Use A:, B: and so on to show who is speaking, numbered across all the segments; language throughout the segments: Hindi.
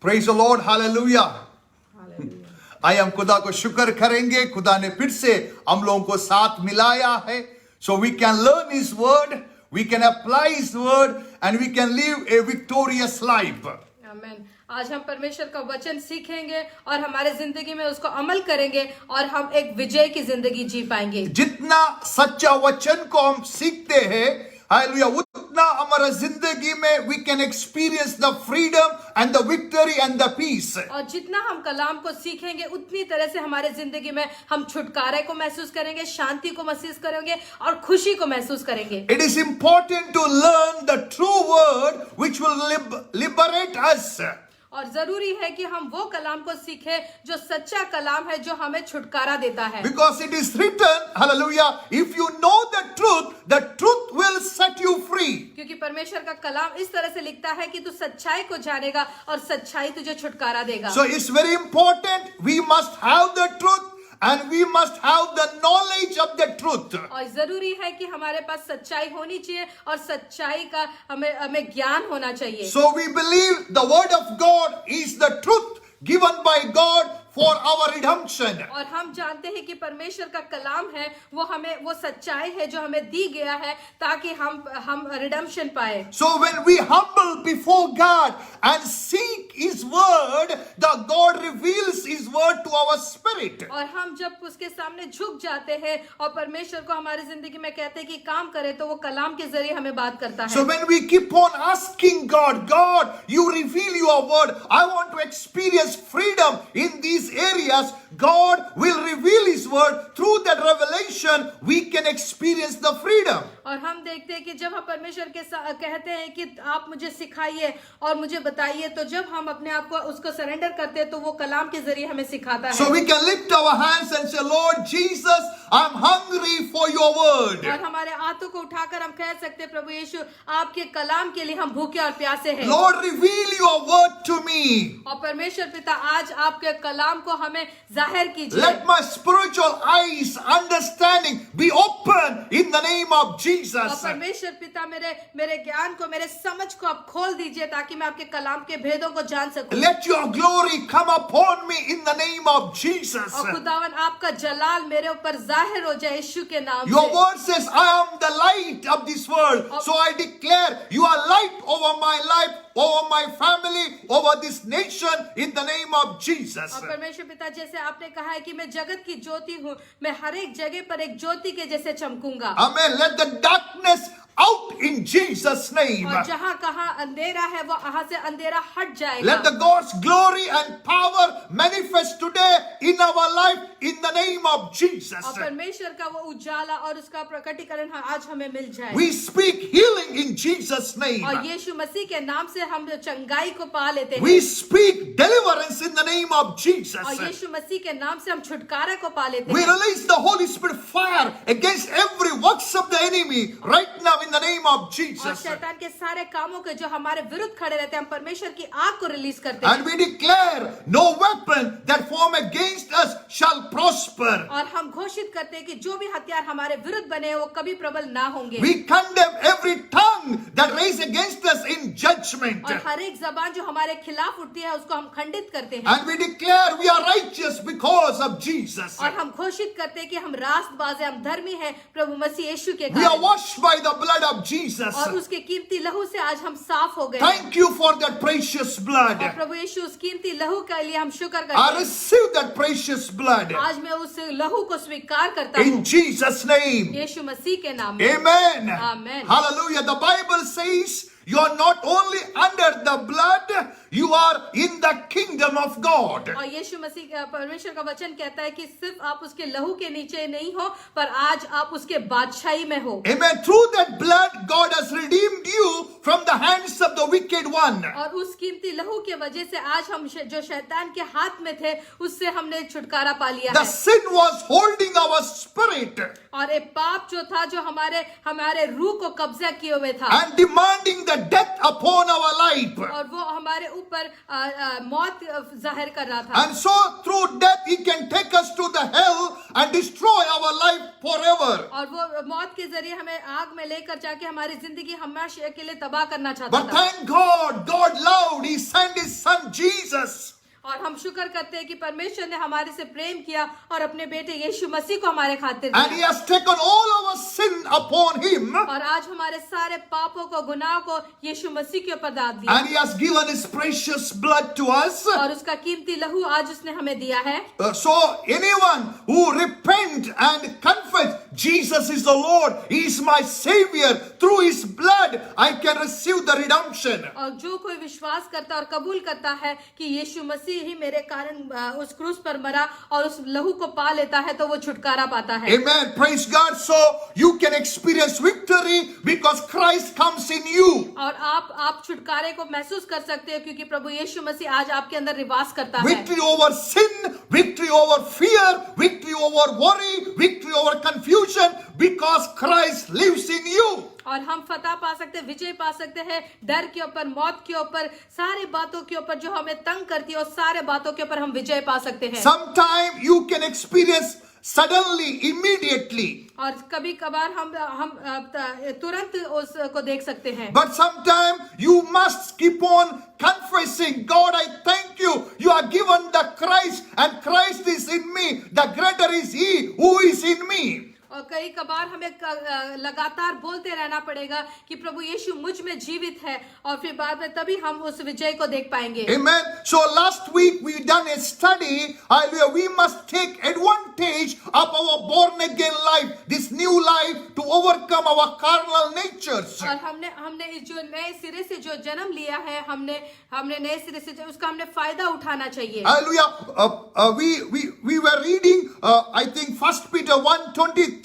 A: Praise the Lord, hallelujah. आइए हम खुदा को शुक्र करेंगे, खुदा ने फिर से हम लोगों को साथ मिलाया है. So we can learn His word, we can apply His word, and we can live a victorious life.
B: आमेन. आज हम परमेश्वर का वचन सीखेंगे और हमारे जिंदगी में उसको अमल करेंगे और हम एक विजय की जिंदगी जी पाएंगे.
A: जितना सच्चा वचन को हम सीखते हैं, हालेलुया, उतना हमारा जिंदगी में we can experience the freedom and the victory and the peace.
B: और जितना हम कलाम को सीखेंगे उतनी तरह से हमारे जिंदगी में हम छुटकारे को महसूस करेंगे, शांति को महसूस करेंगे और खुशी को महसूस करेंगे.
A: It is important to learn the true word which will liberate us.
B: और जरूरी है कि हम वो कलाम को सीखें जो सच्चा कलाम है, जो हमें छुटकारा देता है.
A: Because it is written, hallelujah, if you know the truth will set you free.
B: क्योंकि परमेश्वर का कलाम इस तरह से लिखता है कि तू सच्चाई को जानेगा और सच्चाई तुझे छुटकारा देगा.
A: So it's very important, we must have the truth and we must have the knowledge of the truth.
B: और जरूरी है कि हमारे पास सच्चाई होनी चाहिए और सच्चाई का हमें ज्ञान होना चाहिए.
A: So we believe the word of God is the truth given by God for our redemption.
B: और हम जानते हैं कि परमेश्वर का कलाम है वो सच्चाई है जो हमें दी गया है ताकि हम रिडेम्पशन पाए.
A: So when we humble before God and seek His word, the God reveals His word to our spirit.
B: और हम जब उसके सामने झुक जाते हैं और परमेश्वर को हमारी जिंदगी में कहते हैं कि काम करे, तो वो कलाम के जरिए हमें बात करता है.
A: So when we keep on asking God, you reveal your word. I want to experience freedom in these areas. God will reveal His word. Through that revelation, we can experience the freedom.
B: और हम देखते हैं कि जब हम परमेश्वर के कहते हैं कि आप मुझे सिखाइए और मुझे बताइए, तो जब हम अपने आप को उसको सरेंडर करते हैं तो वो कलाम के जरिए हमें सिखाता है.
A: So we can lift our hands and say, Lord Jesus, I'm hungry for your word.
B: और हमारे हाथों को उठाकर हम कह सकते हैं, प्रभु यीशु, आपके कलाम के लिए हम भूखे और प्यासे हैं.
A: Lord, reveal your word to me.
B: और परमेश्वर पिता, आज आपके कलाम को हमें जाहिर कीजिए.
A: Let my spiritual eyes, understanding be open in the name of
B: और
A: Jesus.
B: परमेश्वर पिता, मेरे ज्ञान को, मेरे समझ को आप खोल दीजिए ताकि मैं आपके कलाम के भेदों को जान सकूं.
A: Let your glory come upon me in the name of Jesus.
B: और खुदावन, आपका जलाल मेरे ऊपर जाहिर हो जाए यीशु के नाम
A: Your
B: से.
A: word says, I am the light of this world. So I declare you are light over my life, over my family, over this nation in the name of Jesus.
B: और परमेश्वर पिता, जैसे आपने कहा है कि मैं जगत की ज्योति हूँ, मैं हर एक जगह पर एक ज्योति के जैसे चमकूंगा.
A: Amen. Let the darkness out in Jesus' name.
B: और जहाँ कहाँ अंधेरा है, वो वहाँ से अंधेरा हट जाएगा.
A: Let the God's glory and power manifest today in our life in the name of Jesus.
B: और परमेश्वर का वो उजाला और उसका प्रकटीकरण आज हमें मिल जाए.
A: We speak healing in Jesus' name.
B: और यीशु मसीह के नाम से हम चंगाई को पा लेते हैं.
A: We speak deliverance in the name of Jesus.
B: और यीशु मसीह के नाम से हम छुटकारा को पा लेते
A: We
B: हैं.
A: release the Holy Spirit fire against every works of the enemy right now in the name of
B: और
A: Jesus.
B: शैतान के सारे कामों के जो हमारे विरुद्ध खड़े रहते हैं, हम परमेश्वर की आग को रिलीज करते हैं.
A: And we declare no weapon that form against us shall prosper.
B: और हम घोषित करते हैं कि जो भी हथियार हमारे विरुद्ध बने हैं वो कभी प्रबल ना होंगे.
A: We condemn every tongue that raise against us in judgment.
B: और हर एक जबान जो हमारे खिलाफ उठती है उसको हम खंडित करते हैं.
A: And we declare we are righteous because of Jesus.
B: और हम घोषित करते हैं कि हम रास्तबाज हैं, हम धर्मी हैं प्रभु मसीह यीशु के
A: We are
B: कारण.
A: washed by the blood of Jesus.
B: और उसके कीमती लहू से आज हम साफ हो गए.
A: Thank you for that precious blood.
B: और प्रभु यीशु, उस कीमती लहू के लिए हम शुक्र करते
A: I
B: हैं.
A: receive that precious blood
B: आज मैं उस लहू को स्वीकार करता हूँ
A: in Jesus' name.
B: यीशु मसीह के नाम में.
A: Amen.
B: Amen.
A: Hallelujah. The Bible says you are not only under the blood, you are in the kingdom of God.
B: और यीशु मसीह परमेश्वर का वचन कहता है कि सिर्फ आप उसके लहू के नीचे नहीं हो, पर आज आप उसके बादशाही में हो.
A: Amen. Through that blood, God has redeemed you from the hands of the wicked one.
B: और उस कीमती लहू के वजह से आज हम जो शैतान के हाथ में थे उससे हमने छुटकारा पा लिया
A: The
B: है.
A: sin was holding our spirit
B: और एक पाप जो था जो हमारे रूह को कब्जा किए हुए था
A: and demanding the death upon our life.
B: और वो हमारे ऊपर मौत जाहिर कर रहा था.
A: And so through death, He can take us to the hell and destroy our life forever.
B: और वो मौत के जरिए हमें आग में लेकर जाके हमारी जिंदगी हमेशा के लिए तबाह करना चाहता
A: But
B: था.
A: thank God, God loved, He sent His Son Jesus
B: शुक्र करते हैं कि परमेश्वर ने हमारे से प्रेम किया और अपने बेटे यीशु मसीह को हमारे खातिर
A: And He
B: दिया।
A: has taken all our sin upon Him.
B: और आज हमारे सारे पापों को, गुनाहों को यीशु मसीह के ऊपर डाल दिया
A: And He has given His precious blood to us.
B: और उसका कीमती लहू आज उसने हमें दिया है।
A: So anyone who repent and confess Jesus is the Lord, He is my Savior, through His blood I can receive the redemption.
B: और जो कोई विश्वास करता और कबूल करता है कि यीशु मसीह ही मेरे कारण उस क्रूस पर मरा और उस लहू को पा लेता है तो वो छुटकारा पाता है।
A: Amen. Praise God. So you can experience victory because Christ comes in you.
B: और आप छुटकारे को महसूस कर सकते हो क्योंकि प्रभु यीशु मसीह आज आपके अंदर निवास करता है।
A: Victory over sin, victory over fear, victory over worry, victory over confusion because Christ lives in you.
B: और हम फतह पा सकते हैं, विजय पा सकते हैं डर के ऊपर, मौत के ऊपर, सारी बातों के ऊपर जो हमें तंग करती है और सारे बातों के ऊपर हम विजय पा सकते हैं।
A: Sometime you can experience suddenly, immediately.
B: और कभी कभार हम तुरंत उसको देख सकते हैं।
A: But sometime you must keep on confessing, God, I thank you. You are given the Christ and Christ is in me. The greater is He who is in me.
B: और कई कबार हमें लगातार बोलते रहना पड़ेगा कि प्रभु यीशु मुझ में जीवित है और फिर बाद में तभी हम उस विजय को देख पाएंगे।
A: Amen. So last week we done a study. Hallelujah. We must take advantage of our born again life, this new life, to overcome our carnal natures.
B: और हमने इस जो नए सिरे से जो जन्म लिया है, हमने नए सिरे से उसका हमने फायदा उठाना चाहिए।
A: Hallelujah. We were reading, I think 1 Peter 1:23,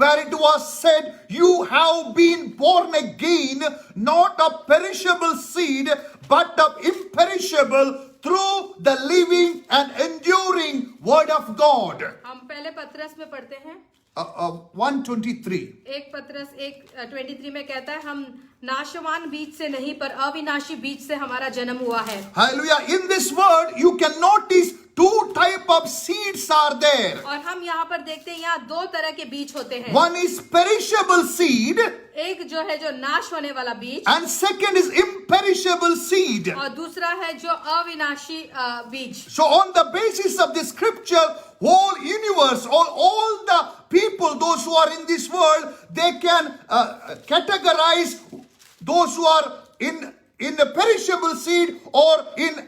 A: where it was said, you have been born again, not of perishable seed, but of imperishable, through the living and enduring word of God.
B: हम पहले पत्रस में पढ़ते हैं
A: 1:23.
B: एक पत्रस 1:23 में कहता है, हम नाशवान बीज से नहीं पर अविनाशी बीज से हमारा जन्म हुआ है।
A: Hallelujah. In this word, you can notice two type of seeds are there.
B: और हम यहाँ पर देखते हैं यहाँ दो तरह के बीज होते हैं।
A: One is perishable seed,
B: एक जो है जो नाश होने वाला बीज,
A: and second is imperishable seed.
B: और दूसरा है जो अविनाशी बीज।
A: So on the basis of the scripture, whole universe, all the people, those who are in this world, they can categorize those who are in the perishable seed or in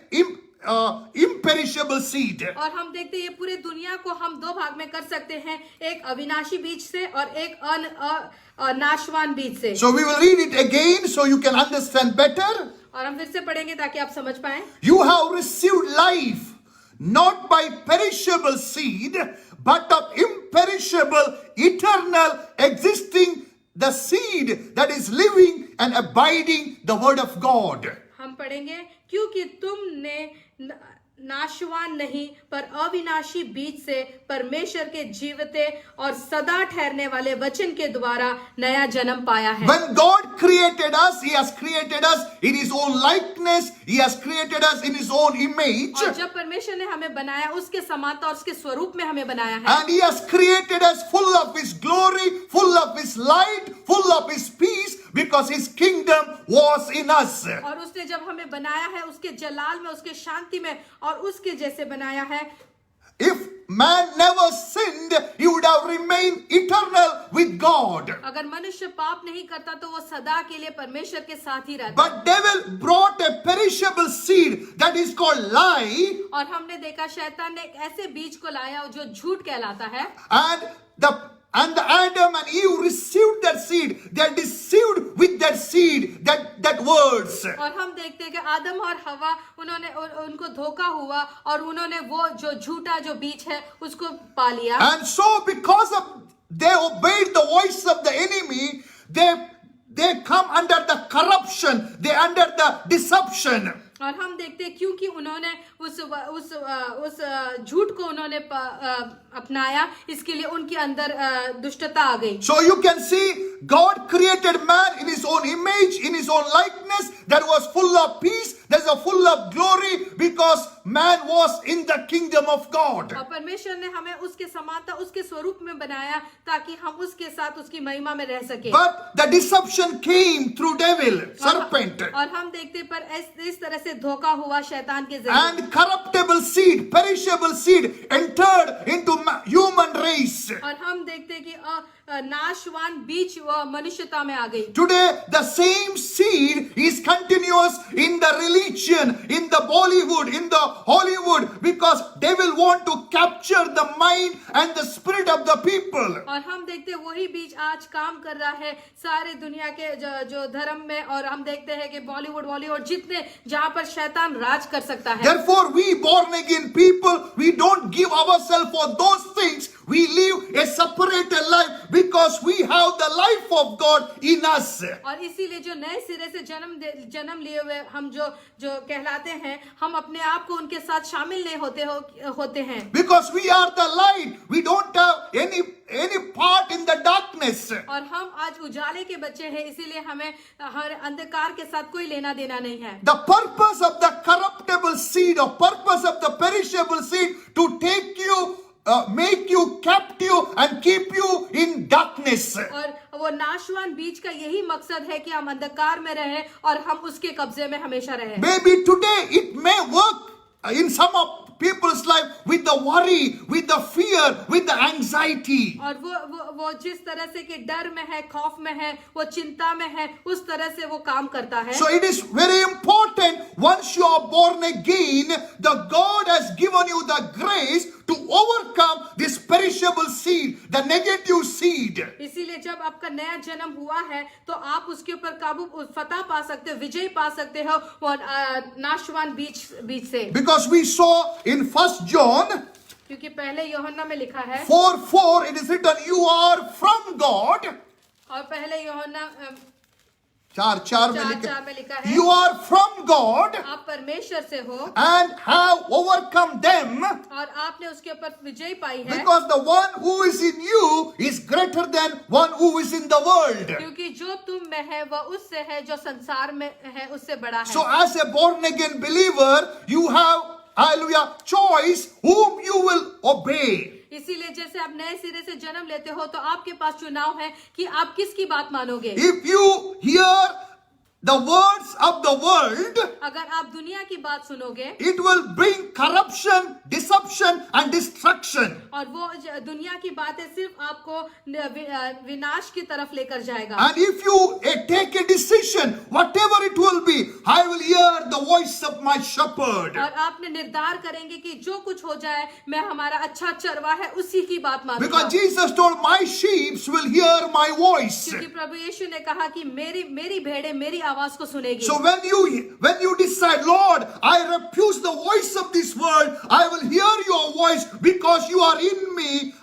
A: imperishable seed.
B: और हम देखते हैं ये पूरे दुनिया को हम दो भाग में कर सकते हैं, एक अविनाशी बीज से और एक नाशवान बीज से।
A: So we will read it again so you can understand better.
B: और हम फिर से पढ़ेंगे ताकि आप समझ पाएं।
A: You have received life not by perishable seed, but of imperishable, eternal, existing, the seed that is living and abiding the word of God.
B: हम पढ़ेंगे, क्योंकि तुमने नाशवान नहीं पर अविनाशी बीज से परमेश्वर के जीवते और सदा ठहरने वाले वचन के द्वारा नया जन्म पाया है।
A: When God created us, He has created us in His own likeness. He has created us in His own image.
B: और जब परमेश्वर ने हमें बनाया उसके समानता और उसके स्वरूप में हमें बनाया है।
A: And He has created us full of His glory, full of His light, full of His peace, because His kingdom was in us.
B: और उसने जब हमें बनाया है उसके जलाल में, उसके शांति में और उसके जैसे बनाया है।
A: If man never sinned, he would have remained eternal with God.
B: अगर मनुष्य पाप नहीं करता तो वो सदा के लिए परमेश्वर के साथ ही रहता।
A: But devil brought a perishable seed that is called lie.
B: और हमने देखा शैतान ने एक ऐसे बीज को लाया जो झूठ कहलाता है।
A: And the Adam and Eve received that seed. They are deceived with that seed, that words.
B: और हम देखते हैं कि आदम और हवा उनको धोखा हुआ और उन्होंने वो जो झूठा जो बीज है उसको पा लिया।
A: And so because of they obeyed the voice of the enemy, they come under the corruption, they under the deception.
B: और हम देखते हैं क्योंकि उन्होंने उस झूठ को उन्होंने अपनाया, इसके लिए उनके अंदर दुष्टता आ गई।
A: So you can see God created man in His own image, in His own likeness, that was full of peace, that was full of glory, because man was in the kingdom of God.
B: और परमेश्वर ने हमें उसके समानता उसके स्वरूप में बनाया ताकि हम उसके साथ उसकी महिमा में रह सके।
A: But the deception came through devil, serpent,
B: और हम देखते पर इस तरह से धोखा हुआ शैतान के जरिए,
A: and corruptible seed, perishable seed entered into human race.
B: और हम देखते कि नाशवान बीज मनुष्यता में आ गई।
A: Today, the same seed is continuous in the religion, in the Bollywood, in the Hollywood, because they will want to capture the mind and the spirit of the people.
B: और हम देखते हैं वही बीज आज काम कर रहा है सारे दुनिया के जो धर्म में, और हम देखते हैं कि बॉलीवुड जितने जहां पर शैतान राज कर सकता है।
A: Therefore, we born again people, we don't give ourselves for those things. We live a separated life because we have the life of God in us.
B: और इसीलिए जो नए सिरे से जन्म लिए हुए हम जो कहलाते हैं, हम अपने आप को उनके साथ शामिल नहीं होते हैं।
A: Because we are the light, we don't have any part in the darkness.
B: और हम आज उजाले के बच्चे हैं, इसीलिए हमें हर अंधकार के साथ कोई लेना देना नहीं है।
A: The purpose of the corruptible seed, or purpose of the perishable seed, to take you, make you captive and keep you in darkness.
B: और वो नाशवान बीज का यही मकसद है कि हम अंधकार में रहें और हम उसके कब्जे में हमेशा रहें।
A: Maybe today it may work in some of people's life with the worry, with the fear, with the anxiety.
B: और वो जिस तरह से कि डर में है, खौफ में है, वो चिंता में है, उस तरह से वो काम करता है।
A: So it is very important, once you are born again, the God has given you the grace to overcome this perishable seed, the negative seed.
B: इसीलिए जब आपका नया जन्म हुआ है तो आप उसके ऊपर काबू फतह पा सकते हो, विजय पा सकते हो वो नाशवान बीज से।
A: Because we saw in 1 John
B: क्योंकि पहले यूहन्ना में लिखा है
A: 4:4, it is written, you are from God.
B: और पहले यूहन्ना
A: 4:4 में
B: लिखा है
A: you are from God
B: आप परमेश्वर से हो
A: and have overcome them,
B: और आपने उसके ऊपर विजय पाई है,
A: because the one who is in you is greater than one who is in the world.
B: क्योंकि जो तुम में है वह उससे है जो संसार में है उससे बड़ा है।
A: So as a born again believer, you have, hallelujah, choice whom you will obey.
B: इसीलिए जैसे आप नए सिरे से जन्म लेते हो तो आपके पास चुनाव है कि आप किसकी बात मानोगे।
A: If you hear the words of the world,
B: अगर आप दुनिया की बात सुनोगे,
A: it will bring corruption, deception and destruction.
B: और वो दुनिया की बातें सिर्फ आपको विनाश की तरफ लेकर जाएगा।
A: And if you take a decision, whatever it will be, I will hear the voice of my shepherd.
B: और आपने निर्धार करेंगे कि जो कुछ हो जाए मैं हमारा अच्छा चरवा है उसी की बात मानूंगा।
A: Because Jesus told, my sheep will hear my voice.
B: क्योंकि प्रभु यीशु ने कहा कि मेरी भेड़ें मेरी आवाज को सुनेगी।
A: So when you decide, Lord, I refuse the voice of this world, I will hear your voice because you are in me.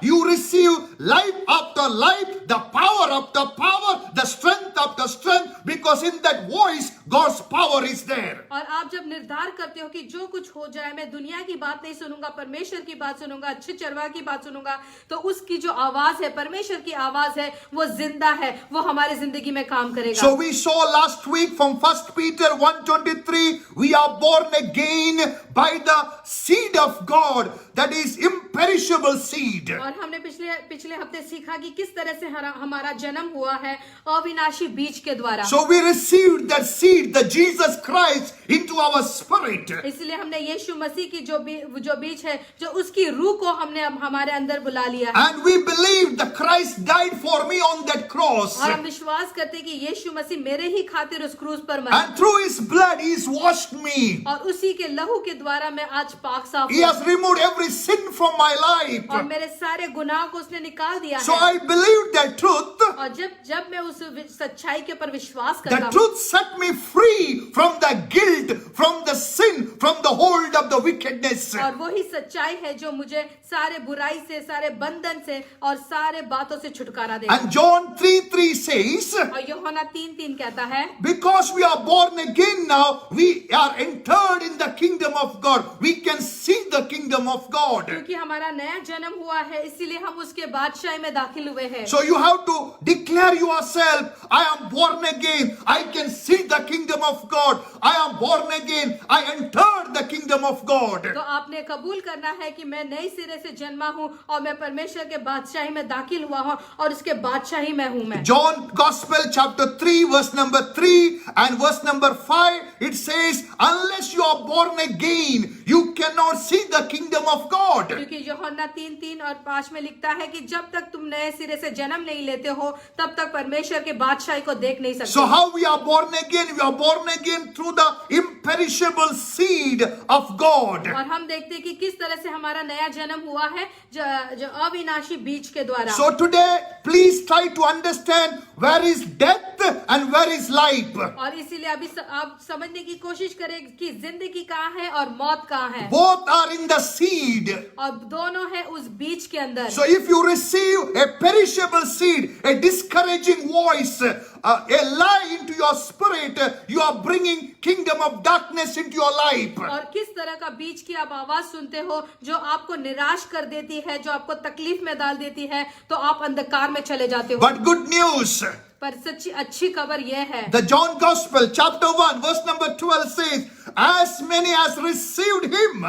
A: You receive life after life, the power after power, the strength after strength, because in that voice God's power is there.
B: और आप जब निर्धार करते हो कि जो कुछ हो जाए मैं दुनिया की बात नहीं सुनूंगा, परमेश्वर की बात सुनूंगा, अच्छे चरवा की बात सुनूंगा, तो उसकी जो आवाज है, परमेश्वर की आवाज है, वो जिंदा है, वो हमारी जिंदगी में काम करेगा।
A: So we saw last week from 1 Peter 1:23, we are born again by the seed of God, that is imperishable seed.
B: और हमने पिछले हफ्ते सीखा कि किस तरह से हमारा जन्म हुआ है अविनाशी बीज के द्वारा।
A: So we received that seed, the Jesus Christ, into our spirit.
B: इसलिए हमने यीशु मसीह की जो बीज है, जो उसकी रूह को हमने अब हमारे अंदर बुला लिया है।
A: And we believe that Christ died for me on that cross.
B: और हम विश्वास करते हैं कि यीशु मसीह मेरे ही खातिर उस क्रूस पर मरा।
A: And through his blood he has washed me.
B: और उसी के लहू के द्वारा मैं आज पाक साफ
A: He has removed every sin from my life.
B: और मेरे सारे गुनाह को उसने निकाल दिया
A: So
B: है।
A: I believe that truth.
B: और जब मैं उस सच्चाई के ऊपर विश्वास
A: The
B: करता हूँ,
A: truth set me free from the guilt, from the sin, from the hold of the wickedness.
B: और वही सच्चाई है जो मुझे सारे बुराई से, सारे बंधन से और सारे बातों से छुटकारा देगा।
A: And John 3:3 says,
B: और यूहन्ना 3:3 कहता है,
A: because we are born again now, we are entered in the kingdom of God. We can see the kingdom of God.
B: क्योंकि हमारा नया जन्म हुआ है, इसीलिए हम उसके बादशाही में दाखिल हुए हैं।
A: So you have to declare yourself, I am born again. I can see the kingdom of God. I am born again. I entered the kingdom of God.
B: तो आपने कबूल करना है कि मैं नए सिरे से जन्मा हूँ और मैं परमेश्वर के बादशाही में दाखिल हुआ हूँ और उसके बादशाही में हूँ मैं।
A: John Gospel chapter 3 verse number 3 and verse number 5, it says, unless you are born again, you cannot see the kingdom of God.
B: क्योंकि यूहन्ना 3:3 और 5 में लिखता है कि जब तक तुम नए सिरे से जन्म नहीं लेते हो तब तक परमेश्वर के बादशाही को देख नहीं सकते।
A: So how we are born again? We are born again through the imperishable seed of God.
B: और हम देखते हैं कि किस तरह से हमारा नया जन्म हुआ है, जो अविनाशी बीज के द्वारा।
A: So today, please try to understand where is death and where is life.
B: और इसीलिए अभी आप समझने की कोशिश करें कि जिंदगी कहाँ है और मौत कहाँ है।
A: Both are in the seed.
B: और दोनों है उस बीज के अंदर।
A: So if you receive a perishable seed, a discouraging voice, a lie into your spirit, you are bringing kingdom of darkness into your life.
B: और किस तरह का बीज की आप आवाज सुनते हो जो आपको निराश कर देती है, जो आपको तकलीफ में डाल देती है, तो आप अंधकार में चले जाते हो।
A: But good news.
B: पर सच्ची अच्छी खबर यह है,
A: The John Gospel chapter 1 verse number 12 says, as many as received him,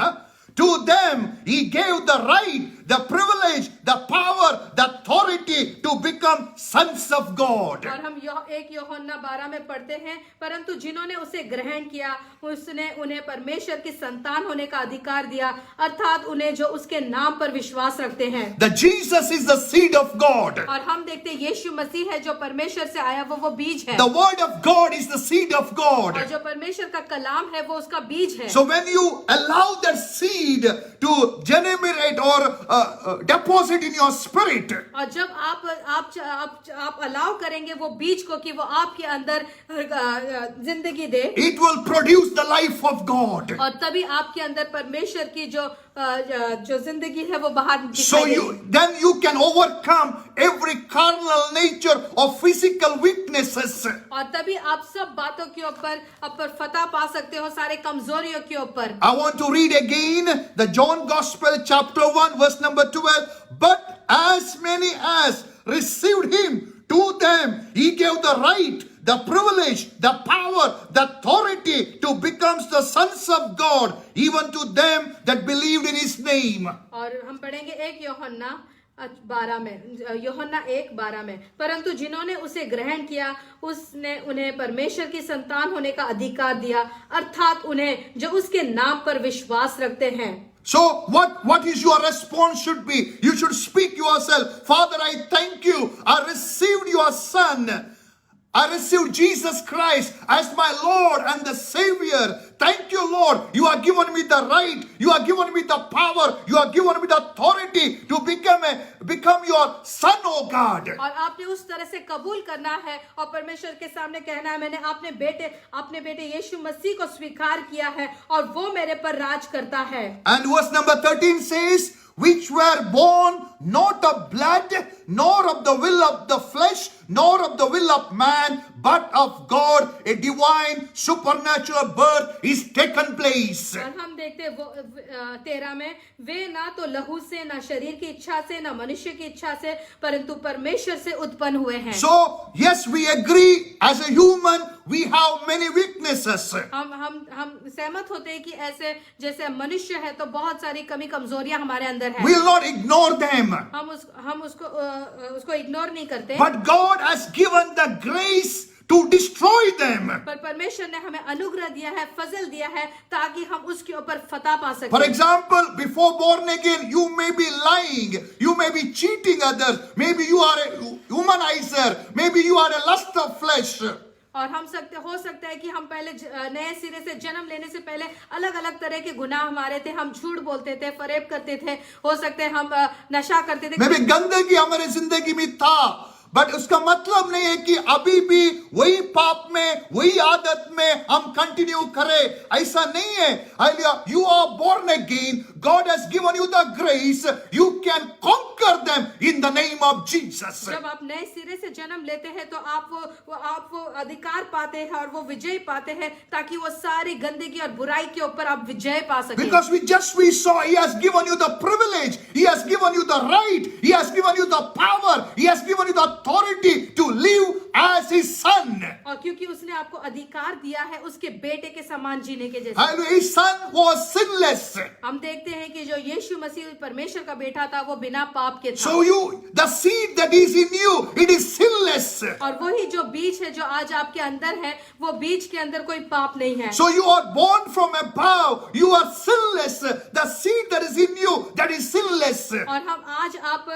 A: to them he gave the right, the privilege, the power, the authority to become sons of God.
B: और हम एक यूहन्ना 12 में पढ़ते हैं, परंतु जिन्होंने उसे ग्रहण किया उसने उन्हें परमेश्वर की संतान होने का अधिकार दिया, अर्थात उन्हें जो उसके नाम पर विश्वास रखते हैं।
A: The Jesus is the seed of God.
B: और हम देखते हैं यीशु मसीह है जो परमेश्वर से आया, वो बीज है।
A: The word of God is the seed of God.
B: और जो परमेश्वर का कलाम है वो उसका बीज है।
A: So when you allow that seed to germinate or deposit in your spirit,
B: और जब आप अलाउ करेंगे वो बीज को कि वो आपके अंदर जिंदगी दे,
A: it will produce the life of God.
B: और तभी आपके अंदर परमेश्वर की जो जिंदगी है वो बाहर
A: So then you can overcome every carnal nature of physical weaknesses.
B: और तभी आप सब बातों के ऊपर फतह पा सकते हो, सारे कमजोरियों के ऊपर।
A: I want to read again the John Gospel chapter 1 verse number 12. But as many as received him, to them he gave the right, the privilege, the power, the authority to become the sons of God, even to them that believed in his name.
B: और हम पढ़ेंगे 1 यूहन्ना 12 में, यूहन्ना 1:12 में, परंतु जिन्होंने उसे ग्रहण किया उसने उन्हें परमेश्वर की संतान होने का अधिकार दिया, अर्थात उन्हें जो उसके नाम पर विश्वास रखते हैं।
A: So what is your response should be? You should speak yourself, Father, I thank you. I received your son. I received Jesus Christ as my Lord and the Savior. Thank you, Lord. You are given me the right. You are given me the power. You are given me the authority to become your son, oh God.
B: और आपने उस तरह से कबूल करना है और परमेश्वर के सामने कहना है, मैंने अपने बेटे यीशु मसीह को स्वीकार किया है और वो मेरे पर राज करता है।
A: And verse number 13 says, which were born not of blood, nor of the will of the flesh, nor of the will of man, but of God. A divine supernatural birth is taken place.
B: और हम देखते हैं वो 13 में, वे ना तो लहू से, ना शरीर की इच्छा से, ना मनुष्य की इच्छा से, परंतु परमेश्वर से उत्पन्न हुए हैं।
A: So yes, we agree as a human we have many weaknesses.
B: हम सहमत होते हैं कि ऐसे जैसे मनुष्य है तो बहुत सारी कमी कमजोरियां हमारे अंदर है।
A: We will not ignore them.
B: हम उसको इग्नोर नहीं करते।
A: But God has given the grace to destroy them.
B: पर परमेश्वर ने हमें अनुग्रह दिया है, फजल दिया है ताकि हम उसके ऊपर फतह पा सकें।
A: For example, before born again, you may be lying, you may be cheating others, maybe you are a womanizer, maybe you are a lust of flesh.
B: और हो सकता है कि हम पहले नए सिरे से जन्म लेने से पहले अलग अलग तरह के गुनाह हमारे थे, हम झूठ बोलते थे, फरेब करते थे, हो सकते है हम नशा करते थे,
A: maybe गंदगी हमारे जिंदगी में था, बट उसका मतलब नहीं है कि अभी भी वही पाप में, वही आदत में हम कंटिन्यू करें, ऐसा नहीं है। Hallelujah, you are born again. God has given you the grace, you can conquer them in the name of Jesus.
B: जब आप नए सिरे से जन्म लेते हैं तो आप वो अधिकार पाते हैं और वो विजय पाते हैं, ताकि वो सारी गंदगी और बुराई के ऊपर आप विजय पा सकें।
A: Because we saw He has given you the privilege, He has given you the right, He has given you the power, He has given you the authority to live as His son.
B: और क्योंकि उसने आपको अधिकार दिया है उसके बेटे के समान जीने के जैसे।
A: Hallelujah. His son was sinless.
B: हम देखते हैं कि जो यीशु मसीह परमेश्वर का बेटा था वो बिना पाप के था।
A: So the seed that is in you, it is sinless.
B: और वही जो बीज है जो आज आपके अंदर है, वो बीज के अंदर कोई पाप नहीं है।
A: So you are born from above, you are sinless. The seed that is in you, that is sinless.
B: और हम आज आप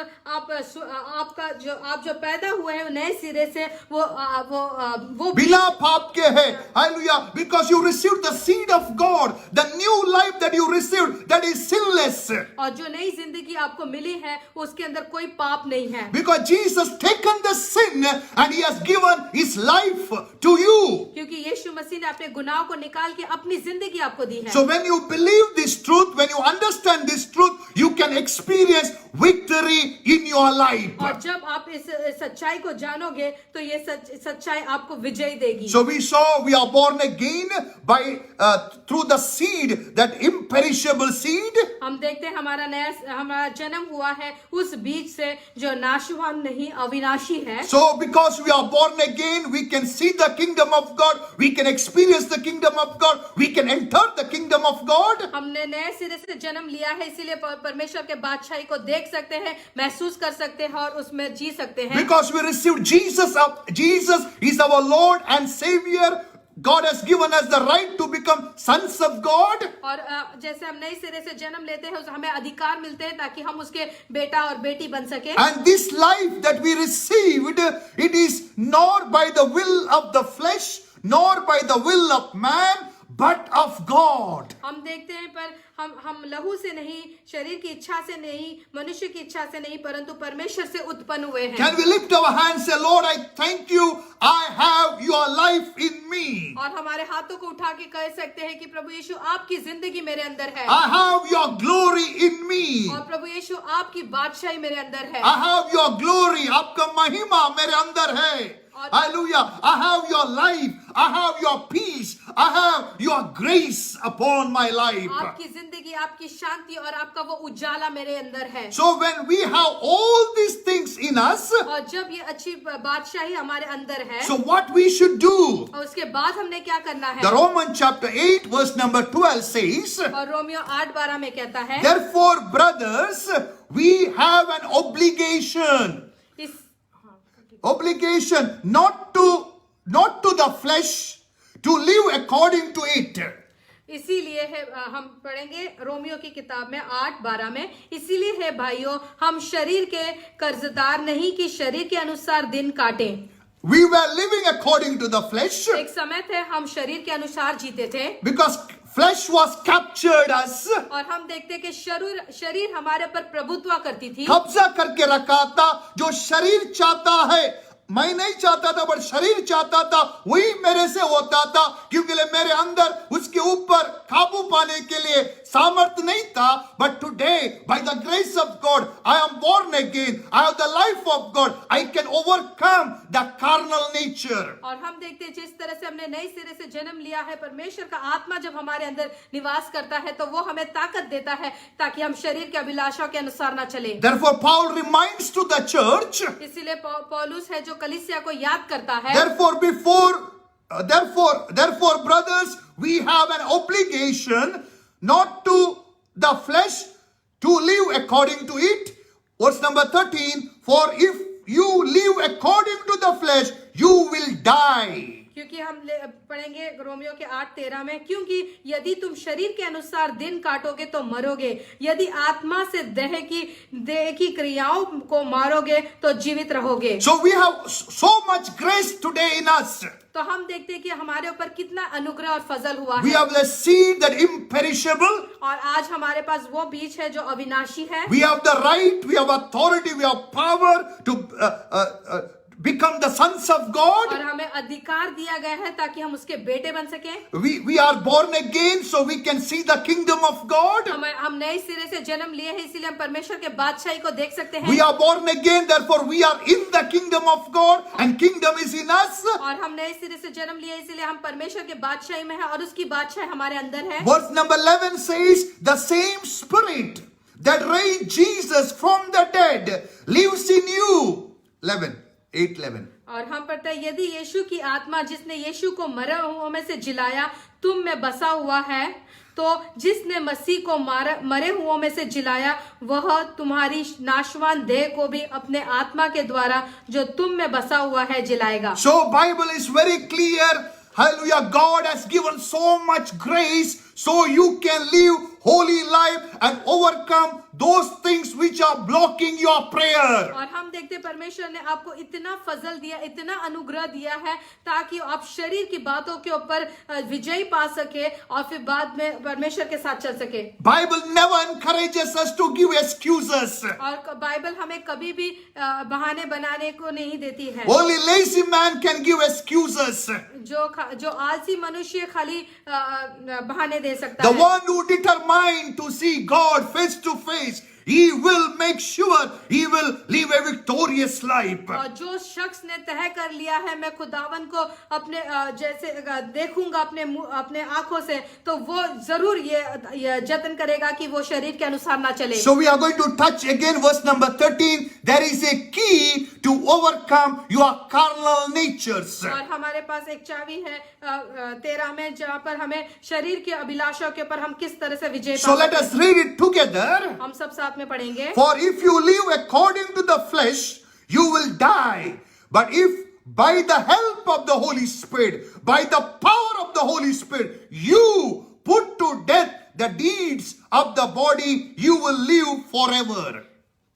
B: जो पैदा हुए हैं नए सिरे से वो
A: बिना पाप के है। Hallelujah. Because you received the seed of God, the new life that you received, that is sinless.
B: और जो नई जिंदगी आपको मिली है उसके अंदर कोई पाप नहीं है।
A: Because Jesus taken the sin and He has given His life to you.
B: क्योंकि यीशु मसीह ने अपने गुनाहों को निकाल के अपनी जिंदगी आपको दी है।
A: So when you believe this truth, when you understand this truth, you can experience victory in your life.
B: और जब आप इस सच्चाई को जानोगे तो ये सच्चाई आपको विजय देगी।
A: So we saw we are born again by through the seed, that imperishable seed.
B: हम देखते हैं हमारा जन्म हुआ है उस बीज से जो नाशवान नहीं अविनाशी है।
A: So because we are born again, we can see the kingdom of God, we can experience the kingdom of God, we can enter the kingdom of God.
B: हमने नए सिरे से जन्म लिया है, इसीलिए परमेश्वर के बादशाही को देख सकते हैं, महसूस कर सकते हैं और उसमें जी सकते हैं।
A: Because we received Jesus is our Lord and Savior. God has given us the right to become sons of God.
B: और जैसे हम नए सिरे से जन्म लेते हैं हमें अधिकार मिलते हैं ताकि हम उसके बेटा और बेटी बन सके।
A: And this life that we received, it is not by the will of the flesh, nor by the will of man, but of God.
B: हम देखते हैं पर हम लहू से नहीं, शरीर की इच्छा से नहीं, मनुष्य की इच्छा से नहीं, परंतु परमेश्वर से उत्पन्न हुए हैं।
A: Can we lift our hands and say, Lord, I thank you, I have your life in me.
B: और हमारे हाथों को उठा के कह सकते हैं कि प्रभु यीशु आपकी जिंदगी मेरे अंदर है।
A: I have your glory in me.
B: और प्रभु यीशु आपकी बादशाही मेरे अंदर है।
A: I have your glory, आपका महिमा मेरे अंदर है। Hallelujah. I have your life, I have your peace, I have your grace upon my life.
B: आपकी जिंदगी, आपकी शांति और आपका वो उजाला मेरे अंदर है।
A: So when we have all these things in us,
B: और जब ये अच्छी बादशाही हमारे अंदर है,
A: so what we should do?
B: और उसके बाद हमने क्या करना है?
A: The Romans chapter 8 verse number 12 says,
B: और रोमियो 8:12 में कहता है,
A: therefore brothers, we have an obligation not to the flesh, to live according to it.
B: इसीलिए है, हम पढ़ेंगे रोमियो की किताब में 8:12 में, इसीलिए है भाइयों हम शरीर के कर्जदार नहीं कि शरीर के अनुसार दिन काटें।
A: We were living according to the flesh.
B: एक समय थे हम शरीर के अनुसार जीते थे।
A: Because flesh was captured us.
B: और हम देखते कि शरीर हमारे पर प्रभुत्व करती थी,
A: कब्जा करके रखा था। जो शरीर चाहता है, मैं नहीं चाहता था पर शरीर चाहता था, वही मेरे से होता था, क्योंकि मेरे अंदर उसके ऊपर काबू पाने के लिए सामर्थ्य नहीं था। But today, by the grace of God, I am born again. I have the life of God. I can overcome the carnal nature.
B: और हम देखते हैं जिस तरह से हमने नए सिरे से जन्म लिया है, परमेश्वर का आत्मा जब हमारे अंदर निवास करता है तो वो हमें ताकत देता है ताकि हम शरीर के अभिलाषाओं के अनुसार न चले।
A: Therefore, Paul reminds to the church.
B: इसीलिए पौलुस है जो कलीसिया को याद करता है।
A: Therefore, brothers, we have an obligation not to the flesh to live according to it. Verse number 13, for if you live according to the flesh, you will die.
B: क्योंकि हम पढ़ेंगे रोमियो के 8:13 में, क्योंकि यदि तुम शरीर के अनुसार दिन काटोगे तो मरोगे, यदि आत्मा से देह की क्रियाओं को मारोगे तो जीवित रहोगे।
A: So we have so much grace today in us.
B: तो हम देखते हैं कि हमारे ऊपर कितना अनुग्रह और फजल हुआ
A: We
B: है।
A: have the seed that imperishable.
B: और आज हमारे पास वो बीज है जो अविनाशी है।
A: We have the right, we have authority, we have power become the sons of God.
B: और हमें अधिकार दिया गया है ताकि हम उसके बेटे बन सके।
A: We are born again so we can see the kingdom of God.
B: हम नए सिरे से जन्म लिए हैं, इसीलिए हम परमेश्वर के बादशाही को देख सकते हैं।
A: We are born again, therefore we are in the kingdom of God and kingdom is in us.
B: और हम नए सिरे से जन्म लिए, इसीलिए हम परमेश्वर के बादशाही में हैं और उसकी बादशाही हमारे अंदर है।
A: Verse number 11 says, the same spirit that raised Jesus from the dead lives in you. 8:11.
B: और हम पढ़ते हैं, यदि यीशु की आत्मा जिसने यीशु को मरे हुओं में से जिलाया तुम में बसा हुआ है, तो जिसने मसीह को मरे हुओं में से जिलाया वह तुम्हारी नाशवान देह को भी अपने आत्मा के द्वारा जो तुम में बसा हुआ है जिलाएगा।
A: So Bible is very clear. Hallelujah. God has given so much grace so you can live holy life and overcome those things which are blocking your prayer.
B: और हम देखते परमेश्वर ने आपको इतना फजल दिया, इतना अनुग्रह दिया है ताकि आप शरीर की बातों के ऊपर विजय पा सके और फिर बाद में परमेश्वर के साथ चल सके।
A: Bible never encourages us to give excuses.
B: और बाइबल हमें कभी भी बहाने बनाने को नहीं देती है।
A: Only lazy man can give excuses.
B: जो आलसी मनुष्य खाली बहाने दे सकता
A: The
B: है।
A: one who determined to see God face to face, he will make sure he will live a victorious life.
B: और जो शख्स ने तय कर लिया है मैं खुदावन को अपने जैसे देखूंगा अपने आंखों से, तो वो जरूर ये जतन करेगा कि वो शरीर के अनुसार ना चले।
A: So we are going to touch again verse number 13. There is a key to overcome your carnal natures.
B: और हमारे पास एक चाबी है 13 में, जहाँ पर हमें शरीर की अभिलाषाओं के ऊपर हम किस तरह से विजय
A: So
B: पा
A: let
B: सकते
A: us read it together.
B: हैं। हम सब साथ में पढ़ेंगे।
A: For if you live according to the flesh, you will die. But if by the help of the Holy Spirit, by the power of the Holy Spirit, you put to death the deeds of the body, you will live forever.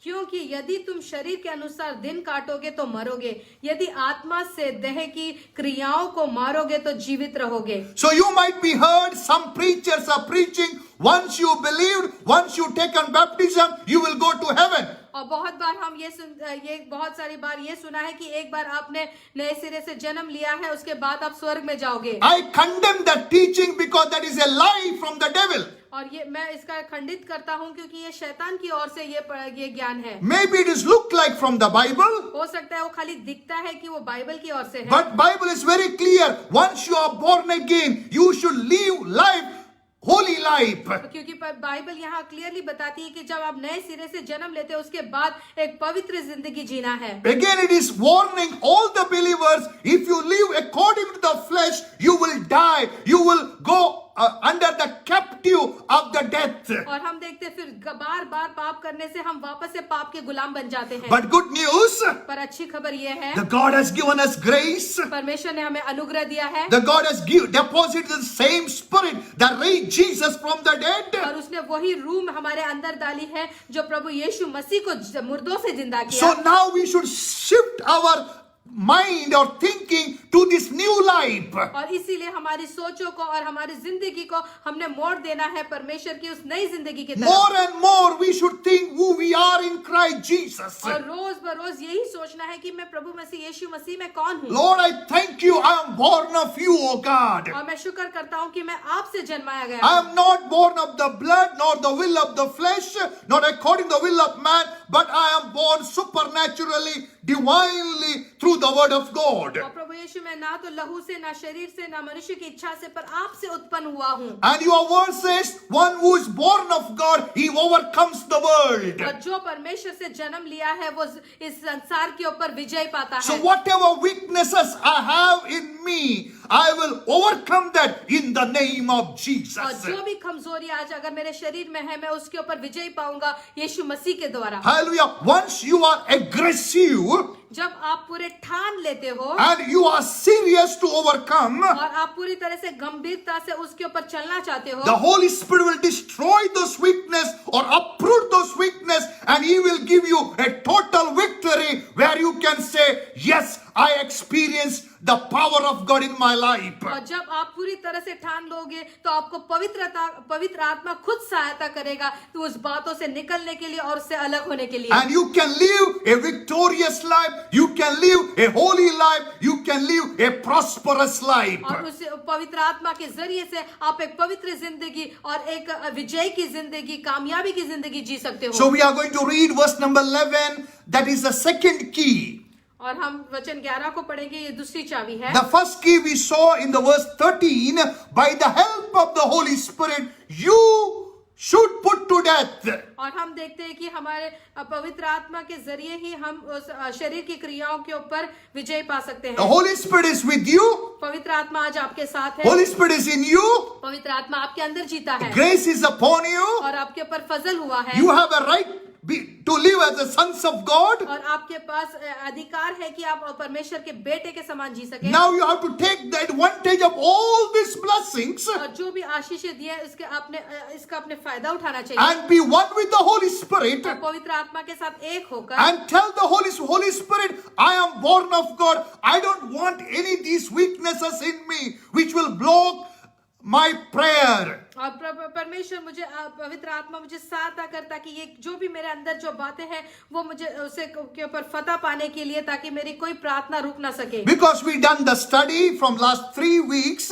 B: क्योंकि यदि तुम शरीर के अनुसार दिन काटोगे तो मरोगे, यदि आत्मा से देह की क्रियाओं को मारोगे तो जीवित रहोगे।
A: So you might be heard, some preachers are preaching, once you believed, once you taken baptism, you will go to heaven.
B: और बहुत बार हम ये बहुत सारी बार ये सुना है कि एक बार आपने नए सिरे से जन्म लिया है उसके बाद आप स्वर्ग में जाओगे।
A: I condemn that teaching because that is a lie from the devil.
B: और ये मैं इसका खंडित करता हूँ क्योंकि ये शैतान की ओर से ये ज्ञान है।
A: Maybe it is look like from the Bible.
B: हो सकता है वो खाली दिखता है कि वो बाइबल की ओर से है।
A: But Bible is very clear. Once you are born again, you should live life, holy life.
B: क्योंकि बाइबल यहाँ क्लियरली बताती है कि जब आप नए सिरे से जन्म लेते हैं उसके बाद एक पवित्र जिंदगी जीना है।
A: Again, it is warning all the believers, if you live according to the flesh, you will die. You will go under the captive of the death.
B: और हम देखते हैं फिर बार बार पाप करने से हम वापस से पाप के गुलाम बन जाते हैं।
A: But good news,
B: पर अच्छी खबर ये है,
A: the God has given us grace.
B: परमेश्वर ने हमें अनुग्रह दिया है।
A: The God has deposited the same spirit that raised Jesus from the dead.
B: और उसने वही रूह हमारे अंदर डाली है जो प्रभु यीशु मसीह को मुर्दों से जिंदा किया।
A: So now we should shift our mind or thinking to this new life.
B: और इसीलिए हमारी सोचों को और हमारी जिंदगी को हमने मोड़ देना है परमेश्वर की उस नई जिंदगी की तरफ।
A: More and more we should think who we are in Christ Jesus.
B: और रोज बरोज यही सोचना है कि मैं प्रभु मसीह यीशु मसीह में कौन हूँ।
A: Lord, I thank you. I am born of you, O God.
B: और मैं शुक्र करता हूँ कि मैं आपसे जन्माया गया
A: I
B: हूँ।
A: am not born of the blood, nor the will of the flesh, not according to the will of man, but I am born supernaturally, divinely through the word of God.
B: और प्रभु यीशु मैं ना तो लहू से, ना शरीर से, ना मनुष्य की इच्छा से, पर आपसे उत्पन्न हुआ हूँ।
A: And your word says, one who is born of God, he overcomes the world.
B: और जो परमेश्वर से जन्म लिया है वो इस संसार के ऊपर विजय पाता है।
A: So whatever weaknesses I have in me, I will overcome that in the name of
B: और
A: Jesus.
B: जो भी कमजोरी आज अगर मेरे शरीर में है मैं उसके ऊपर विजय पाऊंगा यीशु मसीह के द्वारा।
A: Hallelujah. Once you are aggressive
B: जब आप पूरे ठान लेते हो
A: and you are serious to overcome,
B: और आप पूरी तरह से गंभीरता से उसके ऊपर चलना चाहते हो,
A: the Holy Spirit will destroy those weakness or uproot those weakness, and He will give you a total victory where you can say, yes, I experienced the power of God in my life.
B: और जब आप पूरी तरह से ठान लोगे तो आपको पवित्र आत्मा खुद सहायता करेगा तो उस बातों से निकलने के लिए और उससे अलग होने के लिए।
A: And you can live a victorious life, you can live a holy life, you can live a prosperous life.
B: और उस पवित्र आत्मा के जरिए से आप एक पवित्र जिंदगी और एक विजय की जिंदगी, कामयाबी की जिंदगी जी सकते हो।
A: So we are going to read verse number 11. That is the second key.
B: और हम वचन 11 को पढ़ेंगे, ये दूसरी चाबी है।
A: The first key we saw in the verse 13. By the help of the Holy Spirit, you should put to death.
B: और हम देखते हैं कि हमारे पवित्र आत्मा के जरिए ही हम उस शरीर की क्रियाओं के ऊपर विजय पा सकते
A: The
B: हैं।
A: Holy Spirit is with you.
B: पवित्र आत्मा आज आपके साथ है।
A: Holy Spirit is in you.
B: पवित्र आत्मा आपके अंदर जीता है
A: Grace is upon you.
B: और आपके ऊपर फजल हुआ है।
A: You have a right to live as the sons of God.
B: और आपके पास अधिकार है कि आप परमेश्वर के बेटे के समान जी सके।
A: Now you have to take the advantage of all these blessings
B: और जो भी आशीषें दी है इसका अपने फायदा उठाना चाहिए
A: and be one with the Holy Spirit
B: और पवित्र आत्मा के साथ एक होकर
A: and tell the Holy Spirit, I am born of God. I don't want any of these weaknesses in me which will block my prayer.
B: और परमेश्वर मुझे पवित्र आत्मा मुझे सहायता करता कि ये जो भी मेरे अंदर जो बातें हैं वो मुझे उसे के ऊपर फतह पाने के लिए ताकि मेरी कोई प्रार्थना रुक ना सके।
A: Because we done the study from last 3 weeks,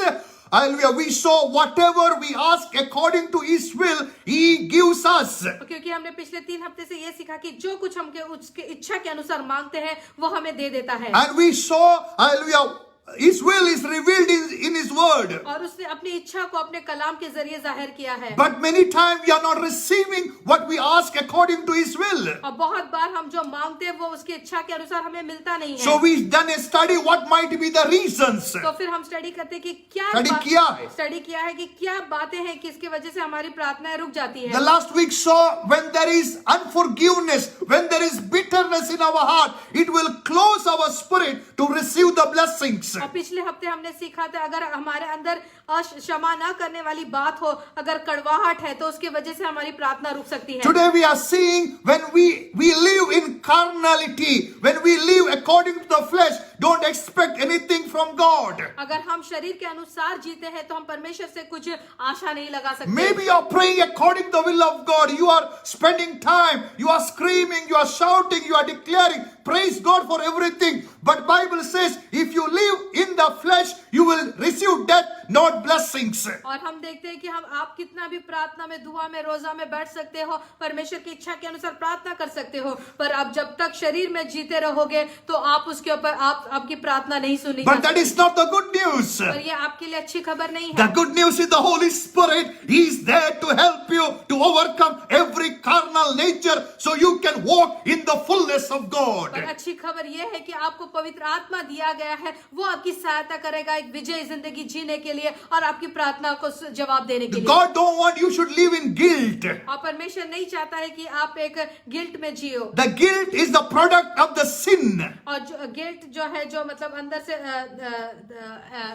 A: hallelujah, we saw whatever we ask according to His will, He gives us.
B: क्योंकि हमने पिछले 3 हफ्ते से ये सीखा कि जो कुछ हम उसके इच्छा के अनुसार मांगते हैं वो हमें दे देता है।
A: And we saw, hallelujah, His will is revealed in His word.
B: और उसने अपनी इच्छा को अपने कलाम के जरिए जाहिर किया है।
A: But many times we are not receiving what we ask according to His will.
B: और बहुत बार हम जो मांगते हैं वो उसकी इच्छा के अनुसार हमें मिलता नहीं है।
A: So we done a study what might be the reasons.
B: तो फिर हम स्टडी करते हैं कि क्या स्टडी किया है कि क्या बातें हैं किसकी वजह से हमारी प्रार्थनाएं रुक जाती है।
A: The last week saw when there is unforgiveness, when there is bitterness in our heart, it will close our spirit to receive the blessings.
B: और पिछले हफ्ते हमने सीखा था अगर हमारे अंदर क्षमा न करने वाली बात हो, अगर कड़वाहट है तो उसकी वजह से हमारी प्रार्थना रुक सकती है।
A: Today we are seeing when we live in carnality, when we live according to the flesh, don't expect anything from God.
B: अगर हम शरीर के अनुसार जीते हैं तो हम परमेश्वर से कुछ आशा नहीं लगा सकते।
A: Maybe you are praying according to the will of God. You are spending time, you are screaming, you are shouting, you are declaring, praise God for everything. But Bible says if you live in the flesh, you will receive death, not blessings.
B: और हम देखते हैं कि आप कितना भी प्रार्थना में, दुआ में, रोजा में बैठ सकते हो, परमेश्वर की इच्छा के अनुसार प्रार्थना कर सकते हो, पर आप जब तक शरीर में जीते रहोगे तो आप उसके ऊपर आपकी प्रार्थना नहीं सुनी
A: But that is not the good news.
B: पर ये आपके लिए अच्छी खबर नहीं है।
A: The good news is the Holy Spirit. He is there to help you to overcome every carnal nature so you can walk in the fullness of God.
B: पर अच्छी खबर ये है कि आपको पवित्र आत्मा दिया गया है, वो आपकी सहायता करेगा एक विजय जिंदगी जीने के लिए और आपकी प्रार्थना को जवाब देने के लिए।
A: God don't want you should live in guilt.
B: और परमेश्वर नहीं चाहता है कि आप एक गिल्ट में जियो।
A: The guilt is the product of the sin.
B: और जो गिल्ट जो है, जो मतलब अंदर से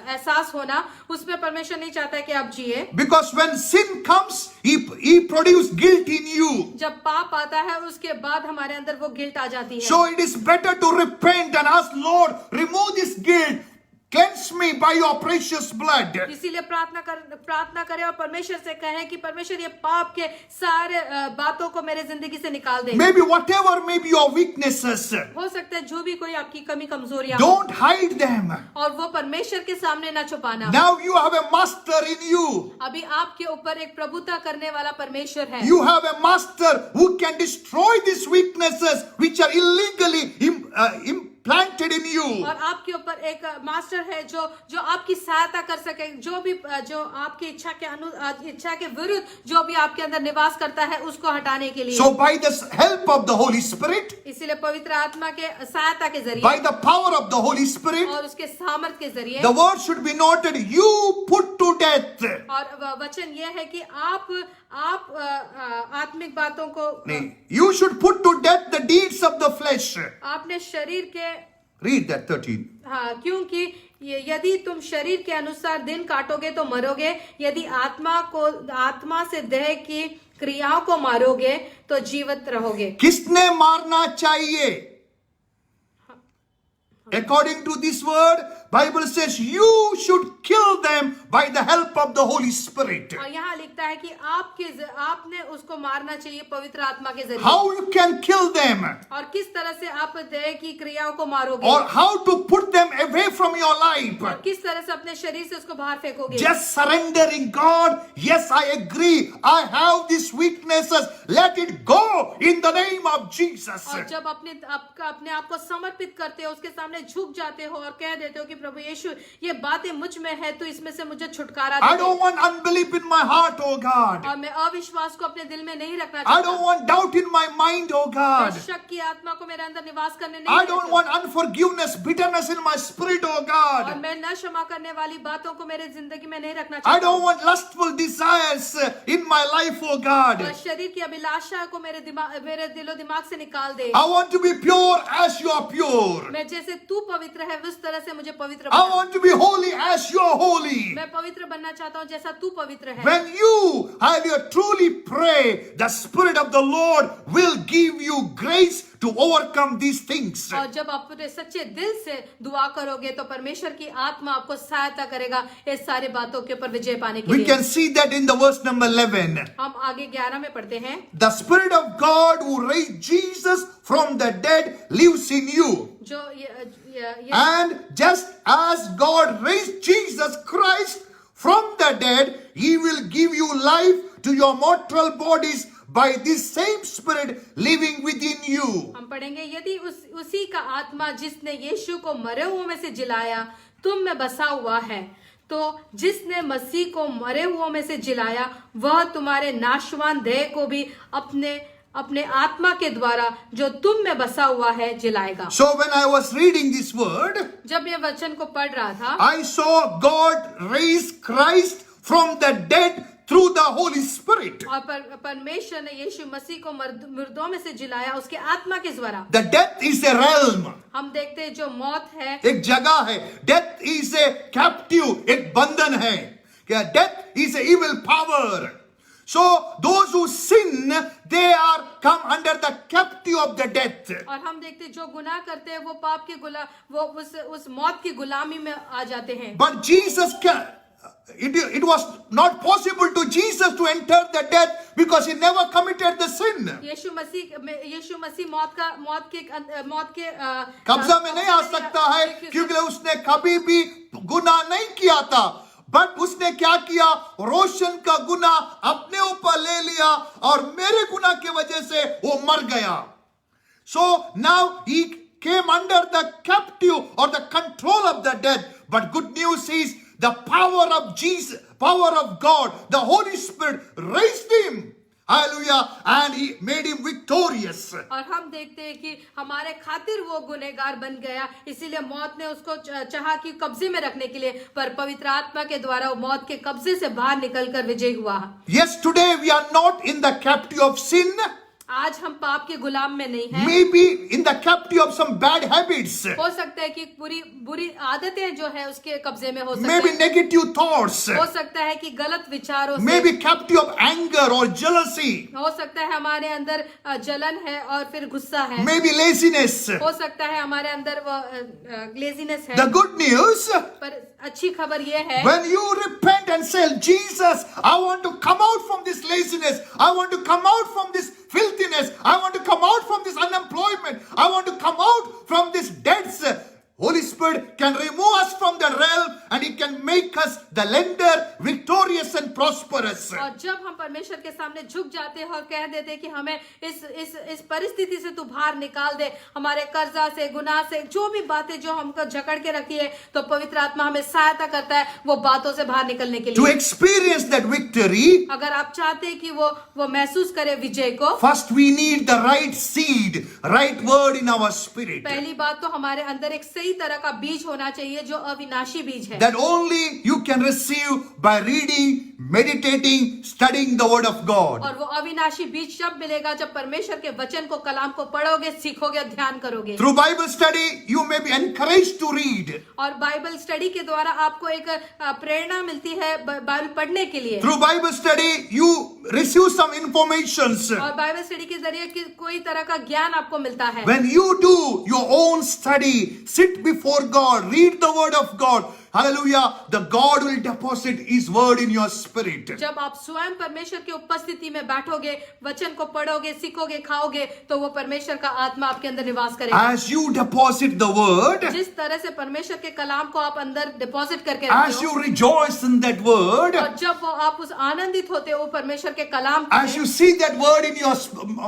B: एहसास होना, उसमें परमेश्वर नहीं चाहता है कि आप जिए।
A: Because when sin comes, he produces guilt in you.
B: जब पाप आता है उसके बाद हमारे अंदर वो गिल्ट आ जाती है।
A: So it is better to repent and ask Lord, remove this guilt. Cleanse me by your precious blood.
B: इसीलिए प्रार्थना करें और परमेश्वर से कहें कि परमेश्वर ये पाप के सारे बातों को मेरे जिंदगी से निकाल दे।
A: Maybe whatever may be your weaknesses,
B: हो सकता है जो भी कोई आपकी कमी कमजोरियां
A: don't hide them.
B: और वो परमेश्वर के सामने ना छुपाना।
A: Now you have a master in you.
B: अभी आपके ऊपर एक प्रभुता करने वाला परमेश्वर है।
A: You have a master who can destroy these weaknesses which are illegally implanted in you.
B: और आपके ऊपर एक मास्टर है जो आपकी सहायता कर सके, जो आपकी इच्छा के विरुद्ध जो भी आपके अंदर निवास करता है उसको हटाने के लिए।
A: So by the help of the Holy Spirit,
B: इसीलिए पवित्र आत्मा के सहायता के जरिए,
A: by the power of the Holy Spirit,
B: और उसके सामर्थ के जरिए,
A: the word should be noted, you put to death.
B: और वचन यह है कि आप आत्मिक बातों को,
A: you should put to death the deeds of the flesh.
B: आपने शरीर के,
A: Read that 13.
B: हाँ, क्योंकि यदि तुम शरीर के अनुसार दिन काटोगे तो मरोगे, यदि आत्मा से देह की क्रियाओं को मारोगे तो जीवित रहोगे।
A: किसने मारना चाहिए? According to this word, Bible says you should kill them by the help of the Holy Spirit.
B: और यहाँ लिखता है कि आपने उसको मारना चाहिए पवित्र आत्मा के जरिए।
A: How you can kill them?
B: और किस तरह से आप देह की क्रियाओं को मारोगे?
A: Or how to put them away from your life?
B: और किस तरह से अपने शरीर से उसको बाहर फेंकोगे?
A: Just surrendering. God, yes, I agree. I have these weaknesses. Let it go in the name of Jesus.
B: और जब अपने आप को समर्पित करते हो, उसके सामने झुक जाते हो और कह देते हो कि प्रभु यीशु, ये बातें मुझ में है, तो इसमें से मुझे छुटकारा दे।
A: I don't want unbelief in my heart, oh God.
B: और मैं अविश्वास को अपने दिल में नहीं रखना
A: I
B: चाहता।
A: don't want doubt in my mind, oh God.
B: मैं शक की आत्मा को मेरे अंदर निवास करने नहीं
A: I don't
B: देता।
A: want unforgiveness, bitterness in my spirit, oh
B: और
A: God.
B: मैं न क्षमा करने वाली बातों को मेरे जिंदगी में नहीं रखना
A: I
B: चाहता।
A: don't want lustful desires in my life, oh God.
B: और शरीर की अभिलाषा को मेरे दिलो दिमाग से निकाल दे।
A: I want to be pure as you are pure.
B: मैं जैसे तू पवित्र है उस तरह से मुझे पवित्र
A: I
B: बना।
A: want to be holy as you are holy.
B: मैं पवित्र बनना चाहता हूँ जैसा तू पवित्र है।
A: When you truly pray, the Spirit of the Lord will give you grace to overcome these things.
B: और जब आप अपने सच्चे दिल से दुआ करोगे तो परमेश्वर की आत्मा आपको सहायता करेगा इस सारी बातों के ऊपर विजय पाने के
A: We
B: लिए।
A: can see that in the verse number 11.
B: हम आगे 11 में पढ़ते हैं।
A: The Spirit of God who raised Jesus from the dead lives in you.
B: जो
A: And just as God raised Jesus Christ from the dead, He will give you life to your mortal bodies by this same Spirit living within you.
B: हम पढ़ेंगे, यदि उसी का आत्मा जिसने यीशु को मरे हुओं में से जिलाया तुम में बसा हुआ है, तो जिसने मसीह को मरे हुओं में से जिलाया वह तुम्हारे नाशवान देह को भी अपने आत्मा के द्वारा जो तुम में बसा हुआ है जिलाएगा।
A: So when I was reading this word,
B: जब ये वचन को पढ़ रहा था,
A: I saw God raise Christ from the dead through the Holy Spirit.
B: और परमेश्वर ने यीशु मसीह को मुर्दों में से जिलाया उसके आत्मा के द्वारा।
A: The death is a realm.
B: हम देखते हैं जो मौत है
A: एक जगह है। Death is a captive, एक बंधन है। क्या? Death is a evil power. So those who sin, they are come under the captive of the death.
B: और हम देखते हैं जो गुनाह करते हैं वो पाप के वो उस मौत की गुलामी में आ जाते हैं।
A: But Jesus it was not possible to Jesus to enter the death because he never committed the sin.
B: यीशु मसीह मौत के
A: कब्जा में नहीं आ सकता है क्योंकि उसने कभी भी गुनाह नहीं किया था। बट उसने क्या किया? रोशन का गुनाह अपने ऊपर ले लिया और मेरे गुनाह के वजह से वो मर गया। So now he came under the captive or the control of the dead. But good news is the power of Jesus, power of God, the Holy Spirit raised him. Hallelujah. And he made him victorious.
B: और हम देखते हैं कि हमारे खातिर वो गुनहगार बन गया, इसीलिए मौत ने उसको चाहा कि कब्जे में रखने के लिए, पर पवित्र आत्मा के द्वारा वो मौत के कब्जे से बाहर निकलकर विजयी हुआ।
A: Yes, today we are not in the captive of sin.
B: आज हम पाप के गुलाम में नहीं हैं।
A: Maybe in the captive of some bad habits.
B: हो सकता है कि बुरी आदतें जो है उसके कब्जे में हो सकता
A: Maybe
B: है।
A: negative thoughts.
B: हो सकता है कि गलत विचारों से।
A: Maybe captive of anger or jealousy.
B: हो सकता है हमारे अंदर जलन है और फिर गुस्सा है।
A: Maybe laziness.
B: हो सकता है हमारे अंदर वो लेजीनेस है।
A: The good news,
B: पर अच्छी खबर ये है,
A: when you repent and say, Jesus, I want to come out from this laziness. I want to come out from this filthiness. I want to come out from this unemployment. I want to come out from this debts. Holy Spirit can remove us from the realm and He can make us the lender, victorious and prosperous.
B: और जब हम परमेश्वर के सामने झुक जाते हैं और कह देते हैं कि हमें इस परिस्थिति से तू बाहर निकाल दे, हमारे कर्जा से, गुनाह से, जो भी बातें जो हमको जकड़ के रखी है, तो पवित्र आत्मा हमें सहायता करता है वो बातों से बाहर निकलने के
A: To
B: लिए।
A: experience that victory,
B: अगर आप चाहते हैं कि वो महसूस करे विजय को,
A: first we need the right seed, right word in our spirit.
B: पहली बात तो हमारे अंदर एक सही तरह का बीज होना चाहिए जो अविनाशी बीज है।
A: That only you can receive by reading, meditating, studying the word of God.
B: और वो अविनाशी बीज जब मिलेगा जब परमेश्वर के वचन को, कलाम को पढ़ोगे, सीखोगे, ध्यान करोगे।
A: Through Bible study, you may be encouraged to read.
B: और बाइबल स्टडी के द्वारा आपको एक प्रेरणा मिलती है बाइबल पढ़ने के लिए।
A: Through Bible study, you receive some informations,
B: और बाइबल स्टडी के जरिए कोई तरह का ज्ञान आपको मिलता है,
A: when you do your own study, sit before God, read the word of God, hallelujah, the God will deposit his word in your spirit.
B: जब आप स्वयं परमेश्वर की उपस्थिति में बैठोगे, वचन को पढ़ोगे, सीखोगे, खाओगे, तो वो परमेश्वर का आत्मा आपके अंदर निवास करेगा।
A: As you deposit the word,
B: जिस तरह से परमेश्वर के कलाम को आप अंदर डिपॉजिट करके
A: as
B: रखते
A: you
B: हो,
A: rejoice in that word,
B: और जब वो आप उस आनंदित होते हो परमेश्वर के कलाम को,
A: as you see that word in your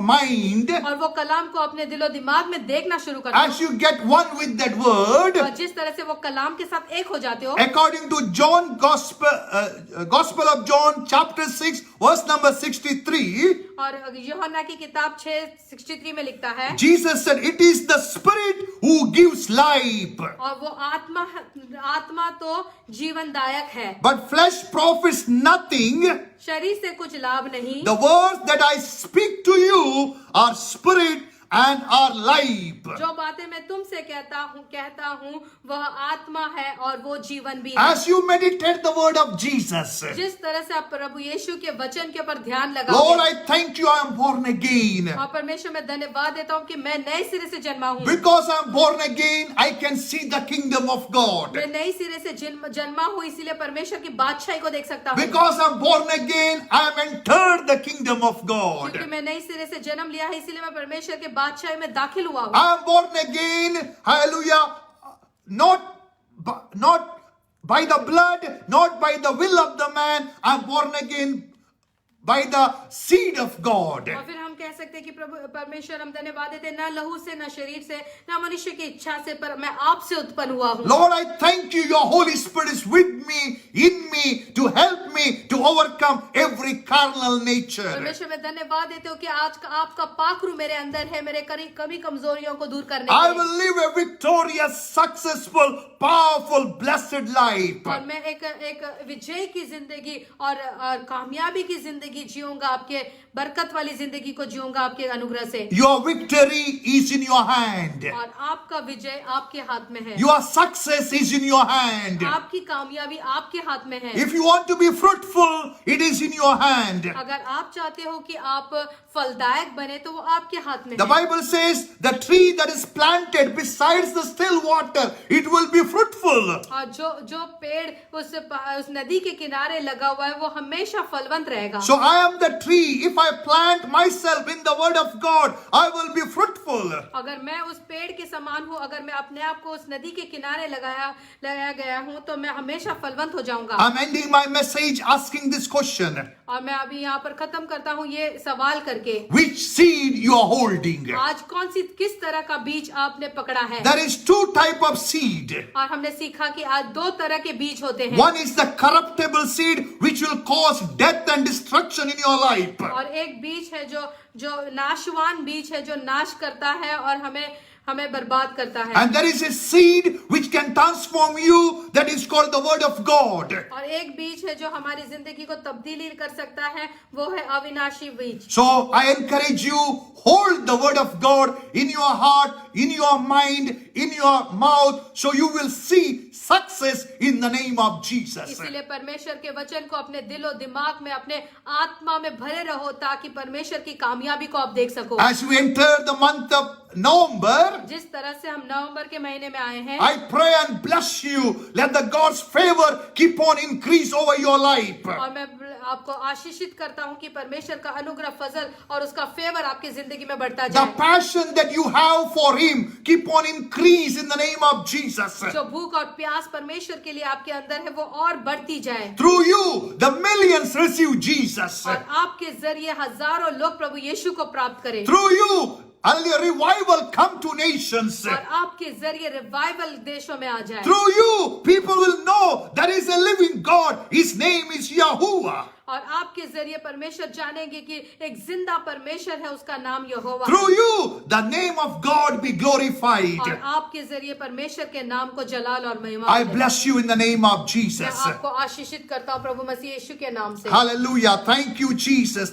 A: mind,
B: और वो कलाम को अपने दिलो दिमाग में देखना शुरू करते
A: as you get one with that word,
B: हो, और जिस तरह से वो कलाम के साथ एक हो जाते हो,
A: according to John Gospel of John chapter 6 verse number 63,
B: और यूहन्ना की किताब 6:63 में लिखता है,
A: Jesus said, it is the spirit who gives life,
B: और वो आत्मा तो जीवनदायक है,
A: but flesh profits nothing.
B: शरीर से कुछ लाभ नहीं।
A: The words that I speak to you are spirit and are life.
B: जो बातें मैं तुमसे कहता हूँ वह आत्मा है और वो जीवन भी है।
A: As you meditate the word of Jesus,
B: जिस तरह से आप प्रभु यीशु के वचन के ऊपर ध्यान
A: Lord,
B: लगाओगे,
A: I thank you, I am born again.
B: और परमेश्वर मैं धन्यवाद देता हूँ कि मैं नए सिरे से जन्मा हूँ।
A: Because I am born again, I can see the kingdom of God.
B: मैं नई सिरे से जन्मा हूँ, इसीलिए परमेश्वर की बादशाही को देख सकता हूँ।
A: Because I am born again, I have entered the kingdom of God.
B: क्योंकि मैं नई सिरे से जन्म लिया है, इसीलिए मैं परमेश्वर के बादशाही में दाखिल हुआ हूँ।
A: I am born again, hallelujah, not by the blood, not by the will of the man. I am born again by the seed of God.
B: और फिर हम कह सकते हैं कि प्रभु परमेश्वर हम धन्यवाद देते हैं, ना लहू से, ना शरीर से, ना मनुष्य की इच्छा से, पर मैं आपसे उत्पन्न हुआ हूँ।
A: Lord, I thank you, your Holy Spirit is with me, in me, to help me to overcome every carnal nature.
B: परमेश्वर मैं धन्यवाद देते हो कि आज का आपका पाखरू मेरे अंदर है, मेरे कमी कमजोरियों को दूर करने
A: I
B: के लिए।
A: will live a victorious, successful, powerful, blessed life.
B: और मैं एक विजय की जिंदगी और कामयाबी की जिंदगी जीऊंगा, आपके बरकत वाली जिंदगी को जीऊंगा आपके अनुग्रह से।
A: Your victory is in your hand.
B: और आपका विजय आपके हाथ में है,
A: Your success is in your hand.
B: आपकी कामयाबी आपके हाथ में है।
A: If you want to be fruitful, it is in your hand.
B: अगर आप चाहते हो कि आप फलदायक बने तो वो आपके हाथ में
A: The
B: है।
A: Bible says the tree that is planted besides the still water, it will be fruitful.
B: और जो पेड़ उस नदी के किनारे लगा हुआ है वो हमेशा फलवंत रहेगा।
A: So I am the tree. If I plant myself in the word of God, I will be fruitful.
B: अगर मैं उस पेड़ के समान हूँ, अगर मैं अपने आप को उस नदी के किनारे लगाया गया हूँ, तो मैं हमेशा फलवंत हो जाऊंगा।
A: I'm ending my message asking this question.
B: और मैं अभी यहाँ पर खत्म करता हूँ ये सवाल करके,
A: Which seed you are holding?
B: आज किस तरह का बीज आपने पकड़ा है?
A: There is two type of seed.
B: और हमने सीखा कि आज दो तरह के बीज होते हैं।
A: One is the corruptible seed which will cause death and destruction in your life.
B: और एक बीज है जो नाशवान बीज है, जो नाश करता है और हमें बर्बाद करता है।
A: And there is a seed which can transform you, that is called the word of God.
B: और एक बीज है जो हमारी जिंदगी को तब्दीली कर सकता है, वो है अविनाशी बीज।
A: So I encourage you, hold the word of God in your heart, in your mind, in your mouth, so you will see success in the name of Jesus.
B: इसीलिए परमेश्वर के वचन को अपने दिलो दिमाग में, अपने आत्मा में भरे रहो, ताकि परमेश्वर की कामयाबी को आप देख सको।
A: As we enter the month of November,
B: जिस तरह से हम नवंबर के महीने में आए हैं,
A: I pray and bless you. Let the God's favor keep on increase over your life.
B: और मैं आपको आशीषित करता हूँ कि परमेश्वर का अनुग्रह, फजल और उसका फेवर आपकी जिंदगी में बढ़ता
A: The
B: जाए।
A: passion that you have for Him keep on increase in the name of Jesus.
B: जो भूख और प्यास परमेश्वर के लिए आपके अंदर है वो और बढ़ती जाए,
A: Through you, the millions receive Jesus.
B: और आपके जरिए हजारों लोग प्रभु यीशु को प्राप्त करें,
A: Through you, a revival come to nations.
B: और आपके जरिए रिवाइवल देशों में आ जाए।
A: Through you, people will know there is a living God. His name is Yahuwah.
B: और आपके जरिए परमेश्वर जानेंगे कि एक जिंदा परमेश्वर है, उसका नाम यहोवा है।
A: Through you, the name of God be glorified.
B: और आपके जरिए परमेश्वर के नाम को जलाल और महिमा
A: I
B: मिले।
A: bless you in the name of
B: मैं
A: Jesus.
B: आपको आशीषित करता हूँ प्रभु मसीह यीशु के नाम से।
A: Hallelujah. Thank you, Jesus.